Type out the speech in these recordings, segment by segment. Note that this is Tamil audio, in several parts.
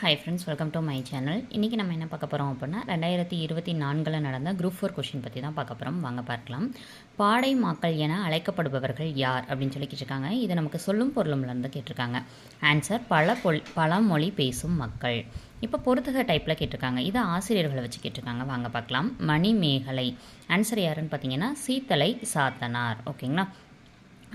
Hi friends, welcome to my channel. இன்றைக்கி நம்ம என்ன பார்க்க போகிறோம் அப்படின்னா 2024 நடந்த குரூப் 4 கொஷின் பற்றி தான் பார்க்க போகிறோம். வாங்க பார்க்கலாம். பாடை மாக்கள் என அழைக்கப்படுபவர்கள் யார் அப்படின்னு சொல்லி கேட்டிருக்காங்க. இது நமக்கு சொல்லும் பொருளும்லேருந்து கேட்டிருக்காங்க. ஆன்சர் பல மொழி பேசும் மக்கள். இப்போ பொறுத்துக டைப்பில் கேட்டிருக்காங்க. இதை ஆசிரியர்களை வச்சு கேட்டிருக்காங்க. வாங்க பார்க்கலாம். மணிமேகலை ஆன்சர் யாருன்னு பார்த்தீங்கன்னா சீத்தலை சாத்தனார். ஓகேங்களா.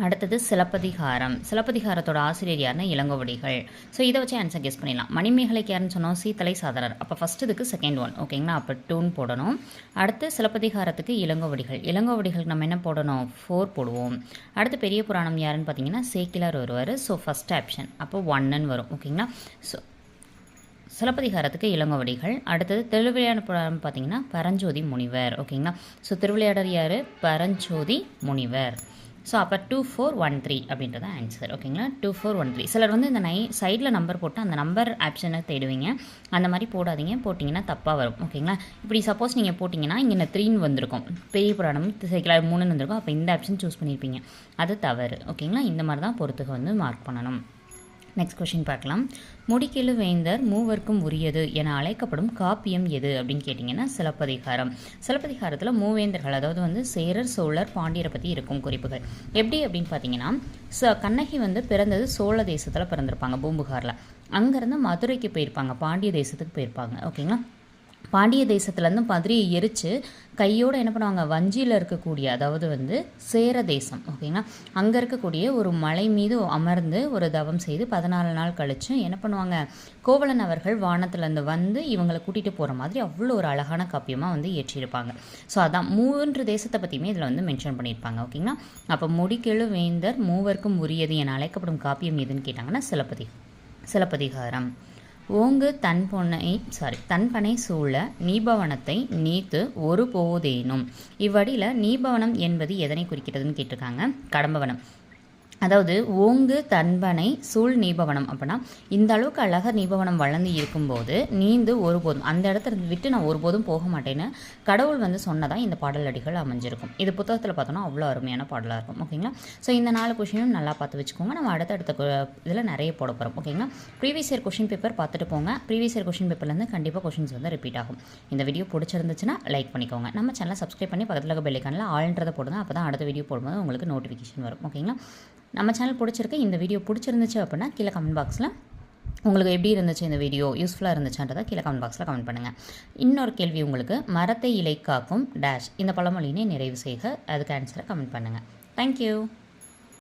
அடுத்தது சிலப்பதிகாரம். சிலப்பதிகாரத்தோட ஆசிரியர் யாருன்னா இளங்கோவடிகள். ஸோ இதை வச்சு ஆன்சர் கெஸ் பண்ணிடலாம். மணிமேகலைக்கு யாருன்னு சொன்னோம் சீத்தலை சாதனர். அப்போ ஃபஸ்ட்டு இதுக்கு செகண்ட் ஒன். ஓகேங்களா. அப்போ 2 போடணும். அடுத்து சிலப்பதிகாரத்துக்கு இளங்கோவடிகள். இளங்கோவடிகளுக்கு நம்ம என்ன போடணும் 4 போடுவோம். அடுத்து பெரிய புராணம் யாருன்னு பார்த்தீங்கன்னா சேக்கிலார் வருவார். ஸோ ஃபஸ்ட் ஆப்ஷன் அப்போ 1ன்னு வரும். ஓகேங்களா. ஸோ சிலப்பதிகாரத்துக்கு இளங்கோவடிகள். அடுத்தது திருவிளையாடல் புராணம் பார்த்தீங்கன்னா பரஞ்சோதி முனிவர். ஓகேங்களா. ஸோ திருவிளையாடல் யார் பரஞ்சோதி முனிவர். ஸோ அப்போ 2413 அப்படின்றது ஆன்சர். ஓகேங்களா. 2413. சிலர் வந்து இந்த சைடில் நம்பர் போட்டு அந்த நம்பர் ஆப்ஷனை தேடுவீங்க. அந்த மாதிரி போடாதீங்க. போட்டிங்கன்னா தப்பாக வரும். ஓகேங்களா. இப்படி சப்போஸ் நீங்கள் போட்டிங்கன்னா இங்கே 3ன்னு வந்திருக்கும். பெரிய புராணம் சைக்கிளாக 3ன்னு வந்திருக்கும். அப்போ இந்த ஆப்ஷன் சூஸ் பண்ணியிருப்பீங்க. அது தவறு. ஓகேங்களா. இந்த மாதிரி தான் பொறுத்துக வந்து மார்க் பண்ணணும். நெக்ஸ்ட் கொஷின் பார்க்கலாம். முடிக்கெழு வேந்தர் மூவர்க்கும் உரியது என அழைக்கப்படும் காப்பியம் எது அப்படின்னு கேட்டிங்கன்னா சிலப்பதிகாரம். சிலப்பதிகாரத்தில் மூவேந்தர்கள், அதாவது வந்து சேரர் சோழர் பாண்டியரை பற்றி இருக்கும் குறிப்புகள். எப்படி அப்படின்னு பார்த்தீங்கன்னா கண்ணகி வந்து பிறந்தது சோழ தேசத்தில் பிறந்திருப்பாங்க, பூம்புகாரில். அங்கேருந்து மதுரைக்கு போயிருப்பாங்க, பாண்டிய தேசத்துக்கு போயிருப்பாங்க. ஓகேங்களா. பாண்டிய தேசத்துலேருந்து மதுரையை எரித்து கையோடு என்ன பண்ணுவாங்க வஞ்சியில் இருக்கக்கூடிய, அதாவது வந்து சேர தேசம். ஓகேங்களா. அங்கே இருக்கக்கூடிய ஒரு மலை மீது அமர்ந்து ஒரு தவம் செய்து 14 நாள் கழித்து என்ன பண்ணுவாங்க கோவலன் அவர்கள் வானத்துலேருந்து வந்து இவங்களை கூட்டிகிட்டு போகிற மாதிரி அவ்வளோ ஒரு அழகான காப்பியமாக வந்து ஏற்றியிருப்பாங்க. ஸோ அதான் 3 தேசத்தை பற்றியுமே இதில் வந்து மென்ஷன் பண்ணியிருப்பாங்க. ஓகேங்களா. அப்போ முடிக்கெழு வேந்தர் மூவர்க்கும் உரியது என அழைக்கப்படும் காப்பியம் எதுன்னு கேட்டாங்கன்னா சிலப்பதிகாரம். ஓங்கு தன்பனை சூழ நீபவனத்தை நீத்து ஒரு போதேனும். இவ்வடியில் நீபவனம் என்பது எதனை குறிக்கிறதுன்னு கேட்டிருக்காங்க. கடம்பவனம். அதாவது ஓங்கு தன்பனை சூழ் நீபவனம் அப்படின்னா இந்த அளவுக்கு அழகாக நீபவனம் வளர்ந்து இருக்கும்போது நீந்து ஒருபோதும் அந்த இடத்துல விட்டு நான் ஒருபோதும் போக மாட்டேன்னு கடவுள் வந்து சொன்னதான் இந்த பாடல் அடிகள் அமைஞ்சிருக்கும். இது புத்தகத்தில் பார்த்தோன்னா அவ்வளோ அருமையான பாடலாக இருக்கும். ஓகேங்களா. ஸோ இந்த 4 கொஷினும் நல்லா பார்த்து வச்சுக்கோங்க. நம்ம அடுத்த இதில் நிறைய போட போகிறோம். ஓகேங்களா. ப்ரீவியஸ் இயர் கொஷின் பேப்பர் பார்த்துட்டு போங்க. ப்ரீவியஸ் இயர் கொஷின் பேப்பர்லேருந்து கண்டிப்பாக கொஷின்ஸ் வந்து ரிப்பீட் ஆகும். இந்த வீடியோ பிடிச்சிருந்துச்சுன்னா லைக் பண்ணிக்கோங்க. நம்ம சேனலை சப்ஸ்கிரைப் பண்ணி பக்கத்தில் இருக்க பெல் ஐக்கானில் ஆல்ன்றதை போடுங்க. அப்போ தான் அடுத்த வீடியோ போடும்போது உங்களுக்கு நோட்டிஃபிகேஷன் வரும். ஓகேங்களா. நம்ம சேனல் பிடிச்சிருக்கு. இந்த வீடியோ பிடிச்சிருந்துச்சு அப்படின்னா கீழே கமெண்ட் பாக்ஸில் உங்களுக்கு எப்படி இருந்துச்சு, இந்த வீடியோ யூஸ்ஃபுல்லாக இருந்துச்சுன்றதை கீழே கமெண்ட் பாக்ஸில் கமெண்ட் பண்ணுங்கள். இன்னொரு கேள்வி உங்களுக்கு, மரத்தை இலை காக்கும் டேஷ் இந்த பழமொழியினை நிறைவு செய்க. அதுக்கு ஆன்சரை கமெண்ட் பண்ணுங்கள். தேங்க்யூ.